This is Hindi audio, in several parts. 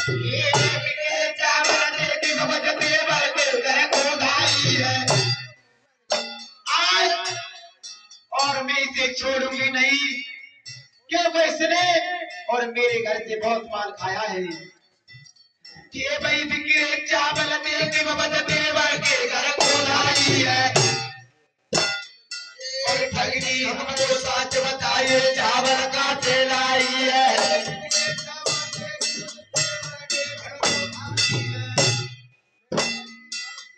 ये बिके चावल देख भगत देवर के घर को धाई है। आज और मैं इसे छोड़ूंगी नहीं, क्योंकि इसने और मेरे घर से बहुत माल खाया है। ये भाई बिके चावल देख भगत देवर के घर को धाई है। और ठगनी हमको सच बताइए चावल कहाँ से लाई है।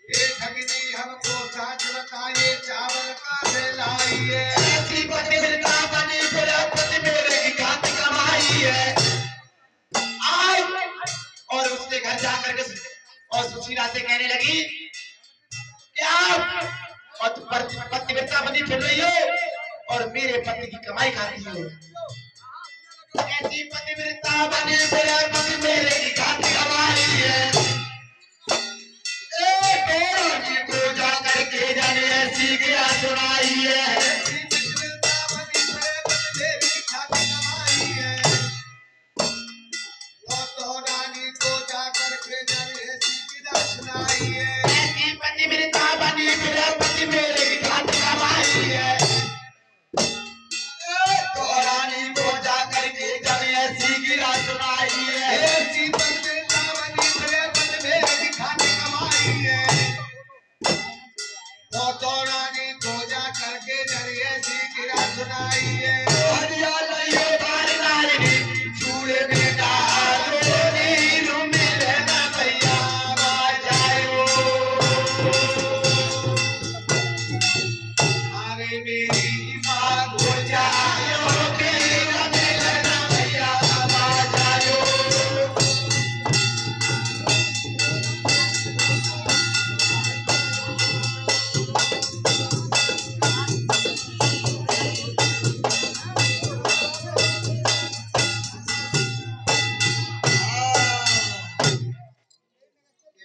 ये ठगनी हमको सच बताइए चावल कहाँ से लाई है। ऐसी पतिव्रता बनी पति मेरे की खाती कमाई है। आज और उसके घर जाकर के और सुशीला से कहने लगी कि आप पतिव्रता बनी फिर रही हो और मेरे पति की कमाई खाती हो। ऐसी पतिव्रता बनी फिर पति मेरे की खाती कमाई है। रानी को जाकर के जाने ऐसी क्या सुनाई है। रानी को जाकर के जाने ऐसी क्या सुनाई है। ऐसी पतिव्रता बनी फिर पति मेरे की खाती कमाई है। तो रानी को जाकर के जाने ऐसी क्या सुनाई है। ऐसी पतिव्रता बनी फिर पति मेरे की खाती कमाई है। तो रानी को जाकर के जाने ऐसी क्या सुनाई है। हरिया लइयो बार नारी चूड़े में डालो नीरू में रहना भैया बाजायो। आगे मेरी माँ को जायो मेरा रहना भैया बाजायो।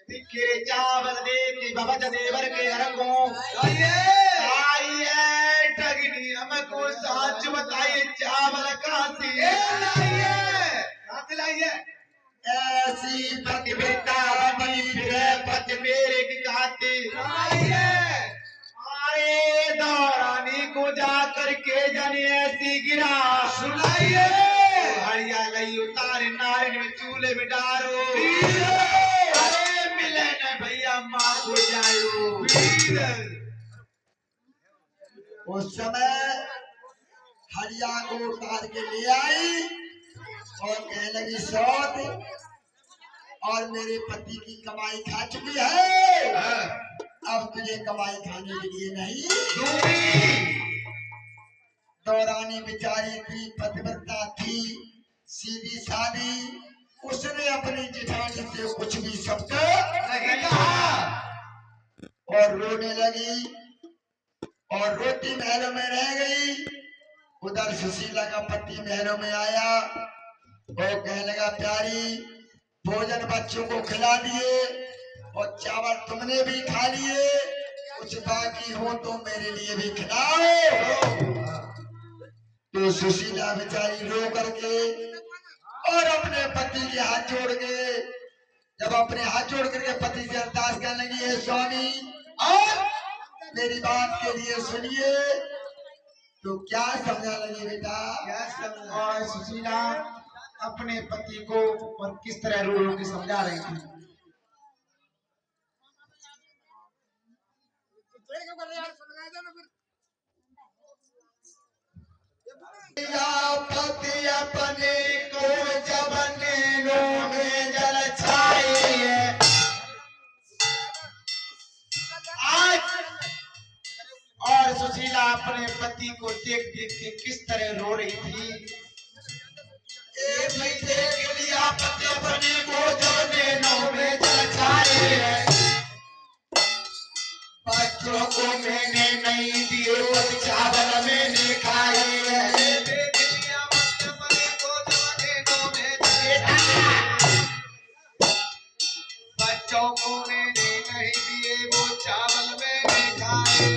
बिके चावल देख भगत देवर के घर को आइए ठगनी हमको सच बताइए चावल कहाँ से लाइए। ऐसी पतिव्रता बनी फिर पति मेरे की खाती अरे रानी को जाकर के जाने ऐसी गिरा सुनाइए। हरिया गई उतारे नारिन में चूल्हे में डारो अरे मिले न भैया माँ को जायो। उस समय हरिया को उतार के ले आई और कहने लगी सौत और मेरे पति की कमाई खा चुकी है, अब तुझे कमाई खाने के लिए नहीं। दौरानी बेचारी थी, पतिव्रता थी, सीधी सादी, उसने अपनी जेठानी से कुछ भी शब्द नहीं कहा और रोने लगी और रोटी महलों में रह गई। उधर सुशीला का पति महलों में आया, वो कहने लगा प्यारी भोजन बच्चों को खिला दिए और चावल तुमने भी खा लिए, कुछ बाकी हो तो मेरे लिए भी खिलाओ। तो सुशीला बेचारी रो करके और अपने पति के हाथ जोड़ के जब अपने हाथ जोड़ करके पति से अरदास करने लगी है स्वामी और मेरी बात के लिए सुनिए। तो क्या समझा लगी बेटा? क्या समझा? और सुशीला अपने पति को और किस तरह रो रो के समझा रही थी। पति अपने को जब नैनों में जल छाई है। आज और सुशीला अपने पति को देख देख के किस तरह रो रही थी। देख लिया पति अपने को जब नैनों में जल छाई है। बच्चों को मैंने नहीं दिए और चावल मैंने खाए हैं। बच्चों को मैंने नहीं दिए वो चावल मैंने खाए।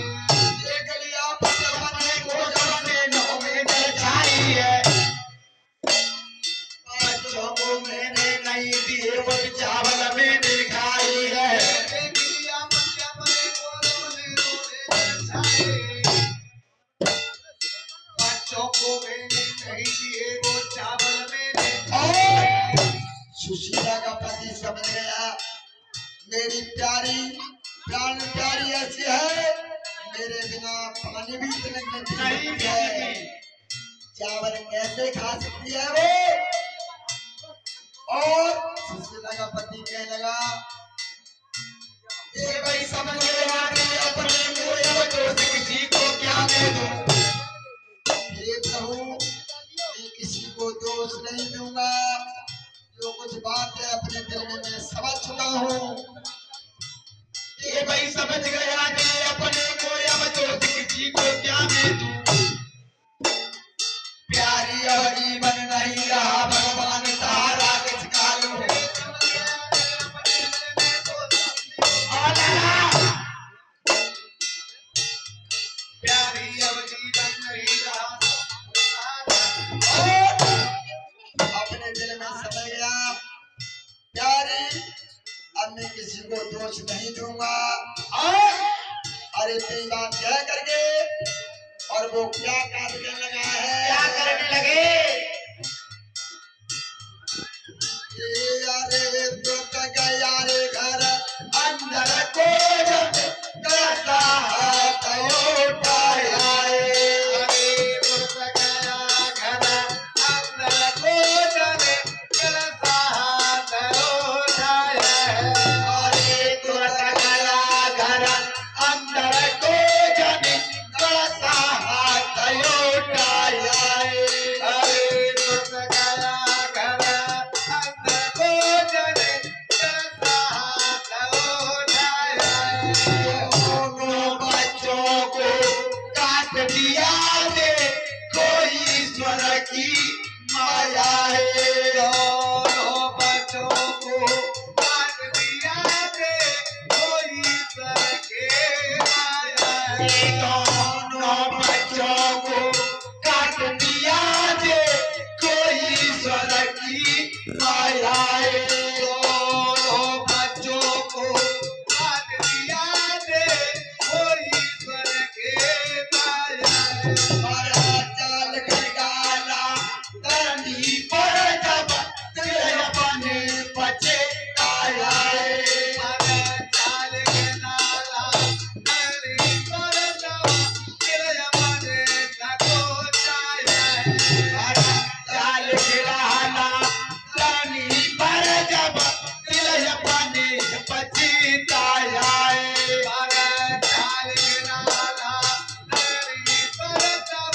देख लिया पति अपने को जब नैनों में जल छाई है। बच्चों को मैंने नहीं दिए मेरी प्यारी प्राण प्यारी ऐसी है, मेरे बिना पानी भी तिलक में नहीं है, चावल कैसे खा सकती है वो। और सुशीला का पति कहने लगा, ये भाई समझ गया कि अपने को दोस्त किसी को क्या दे दूं। हे प्रभु, मैं किसी को दोष नहीं दूंगा, जो कुछ बात है अपने दिल में मैं समझ चुका हूँ। ये भाई समझ गया कि अपने को अब दोस्त किसी को क्या दे दूं। प्यारी अब जीवन नहीं रहा, भगवान सहारा किसका लूं। प्यारी अब जीवन नहीं रहा। अपने दिल में समझ गया, प्यारी अब मैं किसी को दोष नहीं दूंगा। अरे तेरी बात कह करके और वो क्या करने लगा है, क्या करने लगे। अरे तो गया रे घर अंदर को कैसा हाथ उठाया, अरे उठ गया घर अंदर को जाने कैसा हाथ उठाया है। अरे तो गया घर अंदर को जाने कैसा हाथ उठाया है। अरे उठ गया घर अंदर को जाने कैसा हाथ उठाया है। दोनों बच्चों को काट दिया रे, कोई ईश्वर की माया है। दोनों बच्चों को काट दिया रे, कोई ईश्वर के माया है। दोनों बच्चों को काट दिया रे, कोई ईश्वर की माया है। दोनों बच्चों को काट दिया रे, कोई ईश्वर के माया है। बड़ा चाल कर डाला धरती पर, जब दिल अपने पछताया है। चाल के नाला धरती पर जब दिल अपने तको छाया है। चाल गिराना रानी पर, जब दिल अपने पछताया है। चाल के नाला धरती पर जब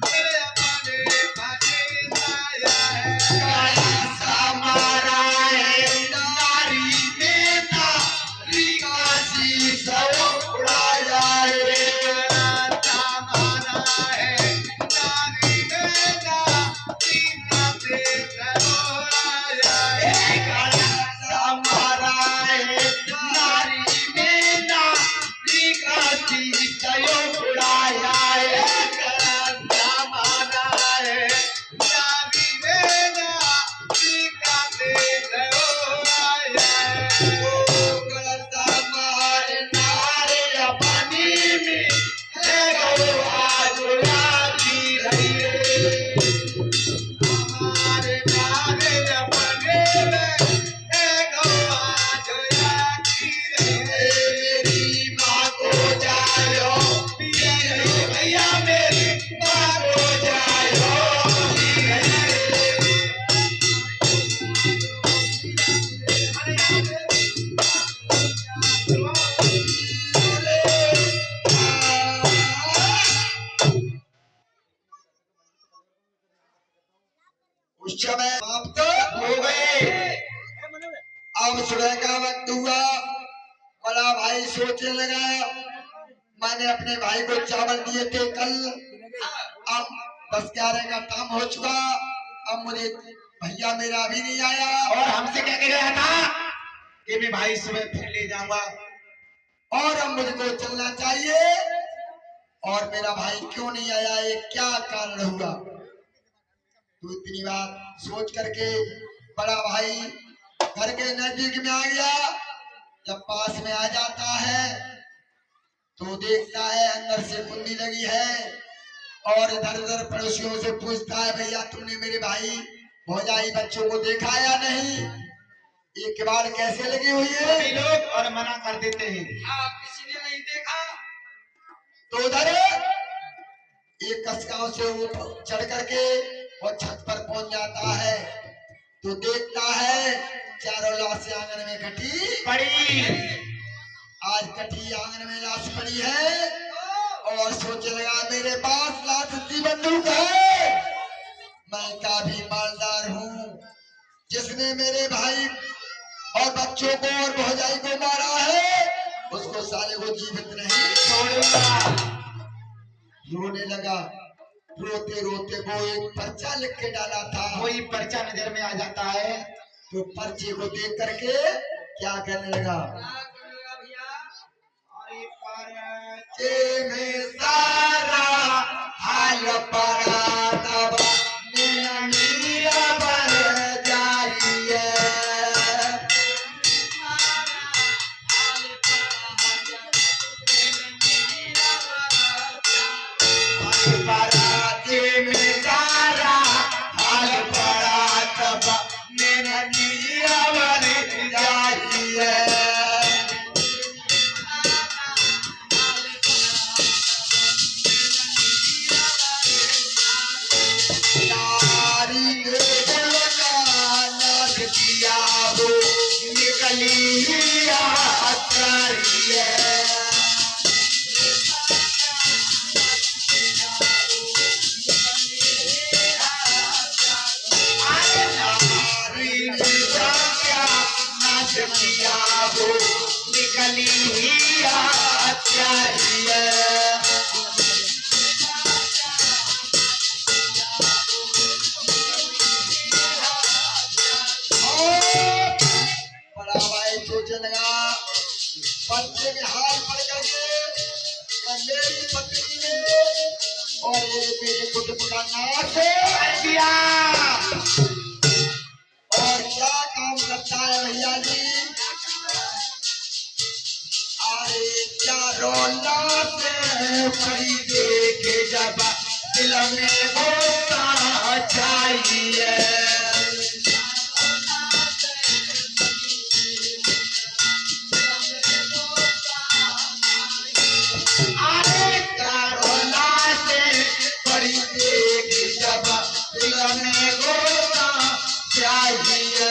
दिल अपने पछताया है। कैसा मारा है नारी ने, नारी का शीशा उड़ाया है। कैसा मारा है नारी ने, नारी का शीशा उड़ाया है। कैसा मारा है कैसा मारे नारे अपनी में है गौआ जुड़ाती रही है। मेरी माँ को जायो पीरे, भैया मेरी माँ को जायो पीरे। उस समय समाप्त हो गए। अब सुबह का वक्त हुआ, बड़ा भाई सोचने लगा, मैंने अपने भाई को चावल दिए थे कल, अब 10-11 का टाइम हो चुका, अब मुझे भैया मेरा अभी नहीं आया, और हमसे क्या कह रहा था कि मैं भाई सुबह फिर ले जाऊंगा। और अब मुझको चलना चाहिए, और मेरा भाई क्यों नहीं आया, ये क्या कारण हुआ। तो इतनी बात सोच करके बड़ा भाई घर के नजदीक में आ गया। जब पास में आ जाता है तो देखता है अंदर से कुंडी लगी है, और इधर उधर पड़ोसियों से पूछता है, भैया तुमने मेरे भाई भौजाई बच्चों को देखा या नहीं। ये किवाड़ कैसे लगी हुई है? सभी लोग और मना कर देते हैं। किसी ने नहीं देखा। तो उधर एक कसगांव से ऊपर चढ़ करके और छत पर पहुंच जाता है तो देखता है चारों लाशें आंगन में कटी पड़ी। आज कटी आंगन में लाश पड़ी है और सोचने लगा मेरे पास लाठी बंदूक है, मैं काफी मालदार हूँ। जिसने मेरे भाई और बच्चों को और भौजाई को मारा है उसको साले को जीवित नहीं छोड़ूंगा। रोने लगा। रोते रोते वो एक पर्चा लिख के डाला था, कोई पर्चा नजर में आ जाता है तो पर्चे को देख करके क्या करने लगा? अरे पर्चे में सारा हाल पड़ा तब नीरा बन जाइए। पर्चे में सारा हाल पड़ा तब नीरा बन जाइए। नारी ने नाच किया हो निकली आचार्य। नारी ने क्या नाच किया हो निकली आचार्य। बड़ा भाई सोचने लगा बच्चे में हाथ पड़ करके मेरी पत्नी ने और ये मेरे कुटुंब का नाश कर दिया। और क्या काम करता है भैया जी? अरे चारों लाशें पड़ी देखे जब दिल में होता चाहिए। अरे चारों लाशें पड़ी देखे जब दिल में होता चाहिए।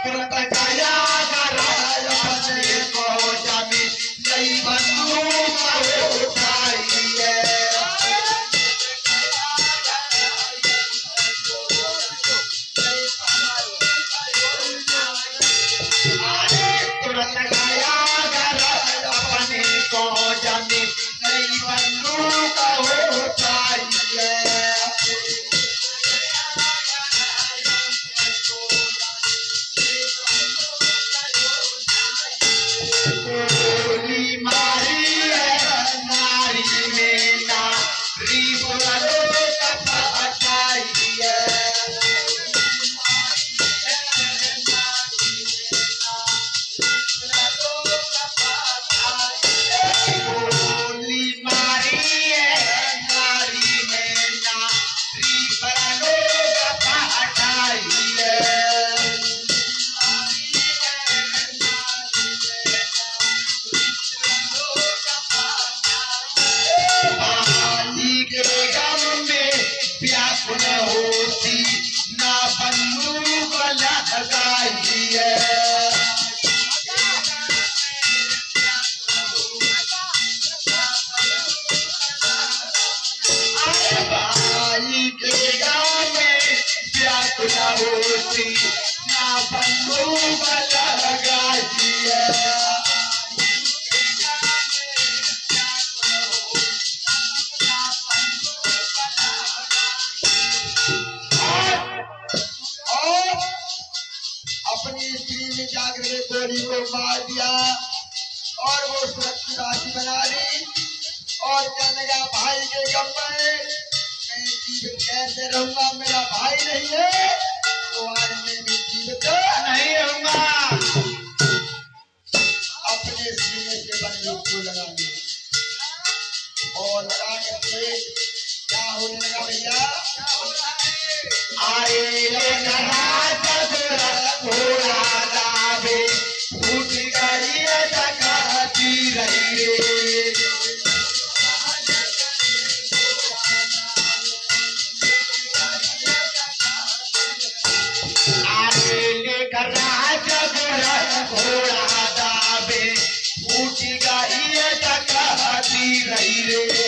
तुरंत गया गराया बने को जमी नई बंदूक उठाइए। तुरंत गया गराया बने को जमी नई बंदूक उठाइए। गोली मारी है नारी में नारी बोलो कपाटाइए। गोली मारी है नारी में नारी बोलो कपाटाइए। बाली के गम में व्याकुल होती ना बंदूक लगाइए। अरे बाली के गम में व्याकुल होती ना बंदूक लगाइए। और अपनी स्त्री में जाकर गोली को मार दिया और वो सुरक्षित राशि बना ली और कहने लगा भाई के गम में मैं जीवित कैसे रहूंगा? मेरा भाई नहीं है तो आज मैं भी जीवित नहीं रहूंगा। अपने सीने से बंदूक को लगा लिया भैया क्या हो रहा है? आए लेकर घोड़ा घोड़ा दाबे फूट गई डकाती रही रे। आए लेकर घोड़ा घोड़ा दाबे फूट गई डकाती रही रे।